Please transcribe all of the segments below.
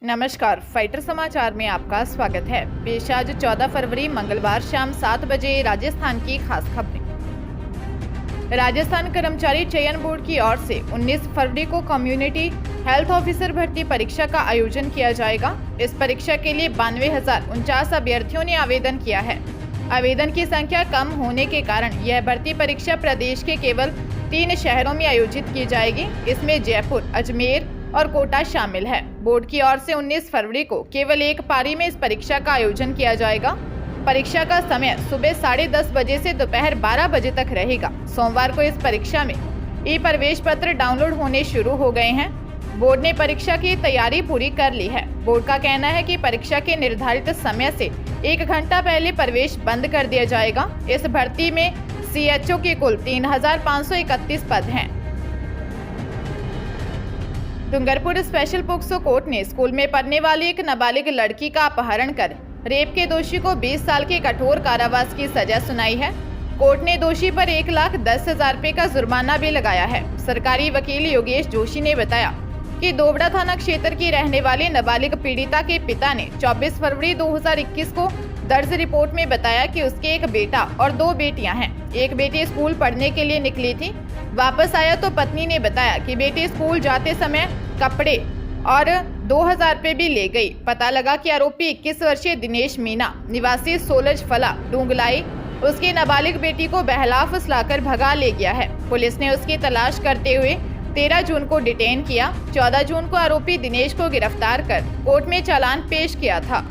नमस्कार, फाइटर समाचार में आपका स्वागत है। पेश आज 14 फरवरी मंगलवार शाम 7 बजे राजस्थान की खास खबरें। राजस्थान कर्मचारी चयन बोर्ड की ओर से 19 फरवरी को कम्युनिटी हेल्थ ऑफिसर भर्ती परीक्षा का आयोजन किया जाएगा। इस परीक्षा के लिए 92,049 अभ्यर्थियों ने आवेदन किया है। आवेदन की संख्या कम होने के कारण यह भर्ती परीक्षा प्रदेश के केवल 3 शहरों में आयोजित की जाएगी। इसमें जयपुर, अजमेर और कोटा शामिल है। बोर्ड की ओर से 19 फरवरी को केवल एक पारी में इस परीक्षा का आयोजन किया जाएगा। परीक्षा का समय सुबह 10:30 बजे से दोपहर 12 बजे तक रहेगा। सोमवार को इस परीक्षा में ई-प्रवेश पत्र डाउनलोड होने शुरू हो गए हैं। बोर्ड ने परीक्षा की तैयारी पूरी कर ली है। बोर्ड का कहना है कि परीक्षा के निर्धारित समय से 1 घंटा पहले प्रवेश बंद कर दिया जाएगा। इस भर्ती में CHO के कुल 3,531 पद हैं। डूंगरपुर स्पेशल पोक्सो कोर्ट ने स्कूल में पढ़ने वाली एक नाबालिग लड़की का अपहरण कर रेप के दोषी को 20 साल के कठोर कारावास की सजा सुनाई है। कोर्ट ने दोषी पर 1,10,000 रुपए का जुर्माना भी लगाया है। सरकारी वकील योगेश जोशी ने बताया कि दोबड़ा थाना क्षेत्र की रहने वाली नाबालिग पीड़िता के पिता ने 24 फरवरी 2021 को दर्ज रिपोर्ट में बताया कि उसके एक बेटा और 2 बेटियां हैं। एक बेटी स्कूल पढ़ने के लिए निकली थी। वापस आया तो पत्नी ने बताया कि बेटी स्कूल जाते समय कपड़े और 2,000 रुपए भी ले गई। पता लगा कि आरोपी 21 वर्षीय दिनेश मीना निवासी सोलज फला डूंगलाई उसकी नाबालिग बेटी को बहला फुसलाकर भगा ले गया है। पुलिस ने उसकी तलाश करते हुए 13 जून को डिटेन किया। 14 जून को आरोपी दिनेश को गिरफ्तार कर कोर्ट में चालान पेश किया था।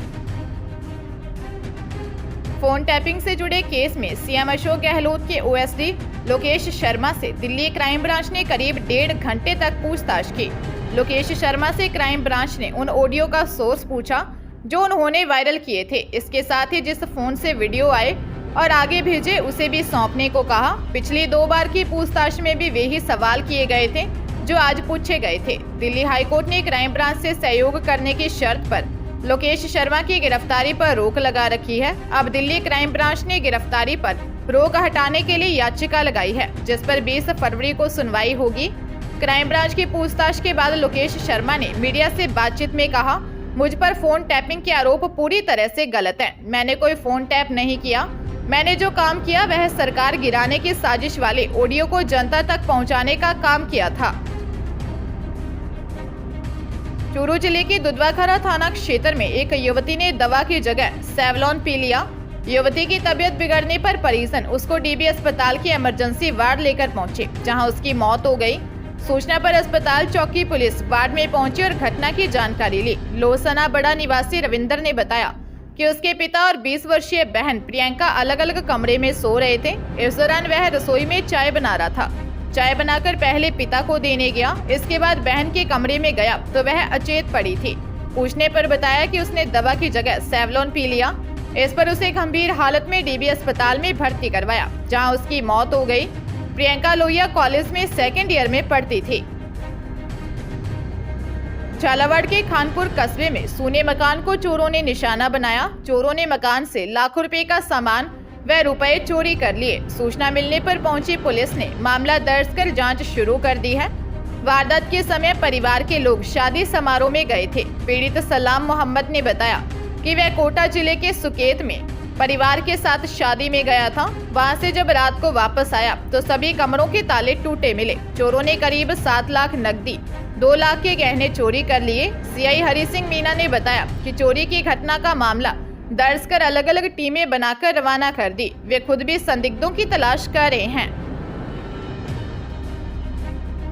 फोन टैपिंग से जुड़े केस में CM अशोक गहलोत के OSD लोकेश शर्मा से दिल्ली क्राइम ब्रांच ने करीब 1.5 घंटे तक पूछताछ की। लोकेश शर्मा से क्राइम ब्रांच ने उन ऑडियो का सोर्स पूछा जो उन्होंने वायरल किए थे। इसके साथ ही जिस फोन से वीडियो आए और आगे भेजे उसे भी सौंपने को कहा। पिछली 2 बार की पूछताछ में भी वही सवाल किए गए थे जो आज पूछे गए थे। दिल्ली हाईकोर्ट ने क्राइम ब्रांच से सहयोग करने की शर्त पर लोकेश शर्मा की गिरफ्तारी पर रोक लगा रखी है। अब दिल्ली क्राइम ब्रांच ने गिरफ्तारी पर रोक हटाने के लिए याचिका लगाई है, जिस पर 20 फरवरी को सुनवाई होगी। क्राइम ब्रांच की पूछताछ के बाद लोकेश शर्मा ने मीडिया से बातचीत में कहा, मुझ पर फोन टैपिंग के आरोप पूरी तरह से गलत है। मैंने कोई फोन टैप नहीं किया। मैंने जो काम किया वह सरकार गिराने की साजिश वाले ऑडियो को जनता तक पहुंचाने का काम किया था। चूरू जिले के दुधवाखरा थाना क्षेत्र में एक युवती ने दवा की जगह सेवलॉन पी लिया। युवती की तबीयत बिगड़ने पर परिजन उसको DB अस्पताल की इमरजेंसी वार्ड लेकर पहुंचे, जहां उसकी मौत हो गई। सूचना पर अस्पताल चौकी पुलिस वार्ड में पहुंची और घटना की जानकारी ली। लोहसना बड़ा निवासी रविंदर ने बताया कि उसके पिता और 20 वर्षीय बहन प्रियंका अलग अलग कमरे में सो रहे थे। इस दौरान वह रसोई में चाय बना रहा था। चाय बनाकर पहले पिता को देने गया। इसके बाद बहन के कमरे में गया तो वह अचेत पड़ी थी। पूछने पर बताया कि उसने दवा की जगह सेवलॉन पी लिया। इस पर उसे गंभीर हालत में DB अस्पताल में भर्ती करवाया, जहां उसकी मौत हो गई। प्रियंका लोहिया कॉलेज में 2nd ईयर में पढ़ती थी। झालावाड़ के खानपुर कस्बे में सूने मकान को चोरों ने निशाना बनाया। चोरों ने मकान से लाखों रुपए का सामान व रुपए चोरी कर लिए। सूचना मिलने पर पहुंची पुलिस ने मामला दर्ज कर जांच शुरू कर दी है। वारदात के समय परिवार के लोग शादी समारोह में गए थे। पीड़ित सलाम मोहम्मद ने बताया कि वह कोटा जिले के सुकेत में परिवार के साथ शादी में गया था। वहां से जब रात को वापस आया तो सभी कमरों के ताले टूटे मिले। चोरों ने करीब 7 लाख नकदी, 2 लाख के गहने चोरी कर लिए। CI हरि सिंह मीना ने बताया कि चोरी की घटना का मामला दर्ज कर अलग अलग टीमें बनाकर रवाना कर दी। वे खुद भी संदिग्धों की तलाश कर रहे हैं।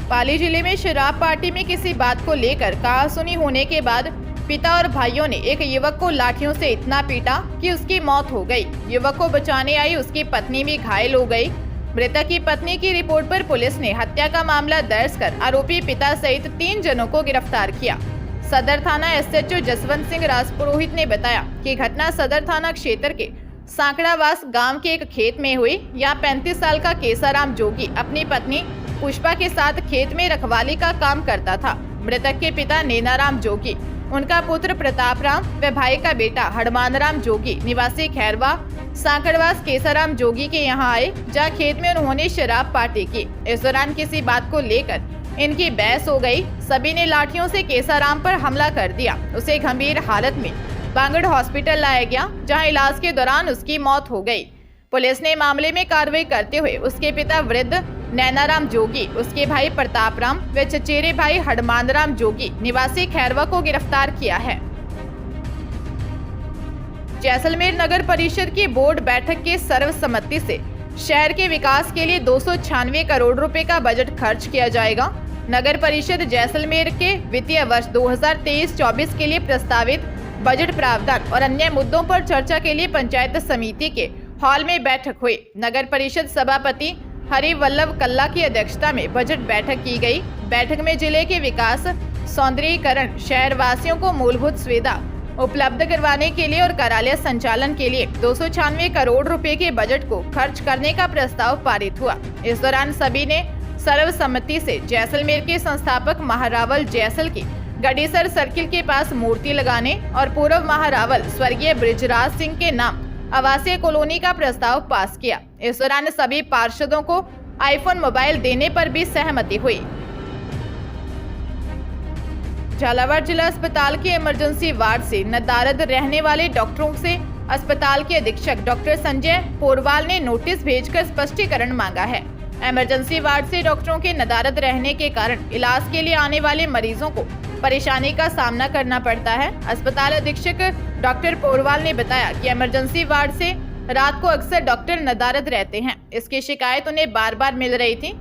पाली जिले में शराब पार्टी में किसी बात को लेकर कहासुनी होने के बाद पिता और भाइयों ने एक युवक को लाठियों से इतना पीटा कि उसकी मौत हो गई। युवक को बचाने आई उसकी पत्नी भी घायल हो गई। मृतक की पत्नी की रिपोर्ट पर पुलिस ने हत्या का मामला दर्ज कर आरोपी पिता सहित 3 जनों को गिरफ्तार किया। सदर थाना SHO जसवंत सिंह राजपुरोहित ने बताया कि घटना सदर थाना क्षेत्र के सांकड़ावास गांव के एक खेत में हुई। यहाँ 35 साल का केसाराम जोगी अपनी पत्नी पुष्पा के साथ खेत में रखवाली का काम करता था। मृतक के पिता नैनाराम जोगी, उनका पुत्र प्रताप राम व भाई का बेटा हनुमान राम जोगी निवासी खैरवा सांकड़वास केसाराम जोगी के यहाँ आए, जहाँ खेत में उन्होंने शराब पार्टी की। इस दौरान किसी बात को लेकर इनकी बहस हो गई। सभी ने लाठियों से केसाराम पर हमला कर दिया। उसे गंभीर हालत में बांगड़ हॉस्पिटल लाया गया, जहां इलाज के दौरान उसकी मौत हो गई। पुलिस ने मामले में कार्रवाई करते हुए उसके पिता वृद्ध नैनाराम जोगी, उसके भाई प्रताप राम व चचेरे भाई हनुमान राम जोगी निवासी खैरवा को गिरफ्तार किया है। जैसलमेर नगर परिषद की बोर्ड बैठक के सर्वसम्मति से शहर के विकास के लिए 296 करोड़ रुपए का बजट खर्च किया जाएगा। नगर परिषद जैसलमेर के वित्तीय वर्ष 2023-24 के लिए प्रस्तावित बजट प्रावधान और अन्य मुद्दों पर चर्चा के लिए पंचायत समिति के हॉल में बैठक हुई। नगर परिषद सभापति हरिवल्लभ कल्ला की अध्यक्षता में बजट बैठक की गई। बैठक में जिले के विकास, सौंदर्यीकरण, शहर वासियों को मूलभूत सुविधा उपलब्ध करवाने के लिए और कार्यालय संचालन के लिए 296 करोड़ रुपए के बजट को खर्च करने का प्रस्ताव पारित हुआ। इस दौरान सभी ने सर्वसम्मति से जैसलमेर के संस्थापक महारावल जैसल की गडीसर सर्किल के पास मूर्ति लगाने और पूर्व महारावल स्वर्गीय बृजराज सिंह के नाम आवासीय कॉलोनी का प्रस्ताव पास किया। इस दौरान सभी पार्षदों को आईफोन मोबाइल देने पर भी सहमति हुई। झालावाड़ जिला अस्पताल के इमरजेंसी वार्ड से नदारद रहने वाले डॉक्टरों से अस्पताल के अधीक्षक डॉक्टर संजय पोरवाल ने नोटिस भेजकर स्पष्टीकरण मांगा है। इमरजेंसी वार्ड से डॉक्टरों के नदारद रहने के कारण इलाज के लिए आने वाले मरीजों को परेशानी का सामना करना पड़ता है। अस्पताल अधीक्षक डॉक्टर पोरवाल ने बताया कि इमरजेंसी वार्ड से रात को अक्सर डॉक्टर नदारद रहते हैं। इसकी शिकायत उन्हें बार बार मिल रही थी।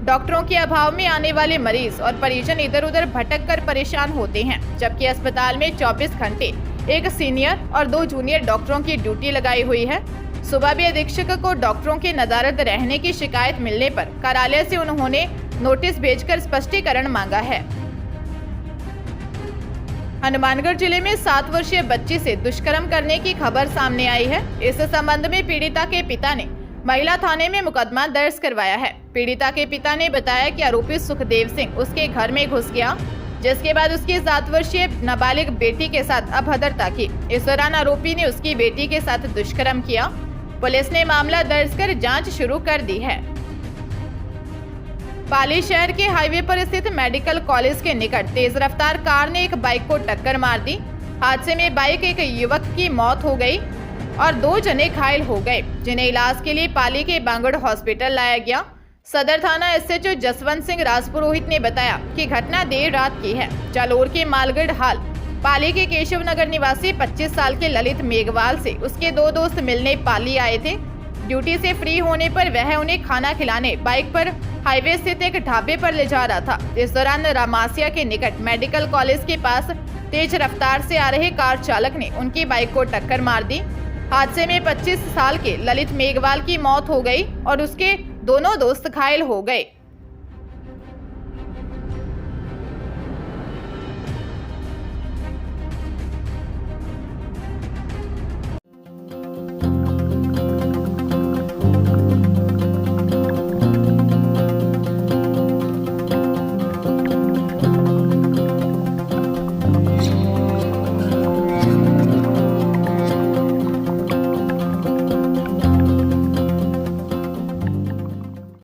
डॉक्टरों के अभाव में आने वाले मरीज और परिजन इधर उधर भटक कर परेशान होते हैं, जबकि अस्पताल में 24 घंटे एक सीनियर और 2 जूनियर डॉक्टरों की ड्यूटी लगाई हुई है। सुबह भी अधीक्षक को डॉक्टरों के नदारद रहने की शिकायत मिलने पर कार्यालय से उन्होंने नोटिस भेजकर स्पष्टीकरण मांगा है। हनुमानगढ़ जिले में 7 वर्षीय बच्ची से दुष्कर्म करने की खबर सामने आई है। इस संबंध में पीड़िता के पिता ने महिला थाने में मुकदमा दर्ज करवाया है। पीड़िता के पिता ने बताया कि आरोपी सुखदेव सिंह उसके घर में घुस गया, जिसके बाद उसकी 7 वर्षीय नाबालिग बेटी के साथ अभद्रता की। इस दौरान आरोपी ने उसकी बेटी के साथ दुष्कर्म किया। पुलिस ने मामला दर्ज कर जांच शुरू कर दी है। पाली शहर के हाईवे पर स्थित मेडिकल कॉलेज के निकट तेज रफ्तार कार ने एक बाइक को टक्कर मार दी। हादसे में बाइक एक युवक की मौत हो गई और 2 जने घायल हो गए, जिन्हें इलाज के लिए पाली के बांगड़ हॉस्पिटल लाया गया। सदर थाना एसएचओ जसवंत सिंह राजपुरोहित ने बताया कि घटना देर रात की है। जालोर के मालगढ़ हाल पाली के केशव नगर निवासी 25 साल के ललित मेघवाल से उसके 2 दोस्त मिलने पाली आए थे। ड्यूटी से फ्री होने पर वह उन्हें खाना खिलाने बाइक पर हाईवे स्थित एक ढाबे पर ले जा रहा था। इस दौरान रामासिया के निकट मेडिकल कॉलेज के पास तेज रफ्तार से आ रहे कार चालक ने उनकी बाइक को टक्कर मार दी। हादसे में 25 साल के ललित मेघवाल की मौत हो गई और उसके दोनों दोस्त घायल हो गए।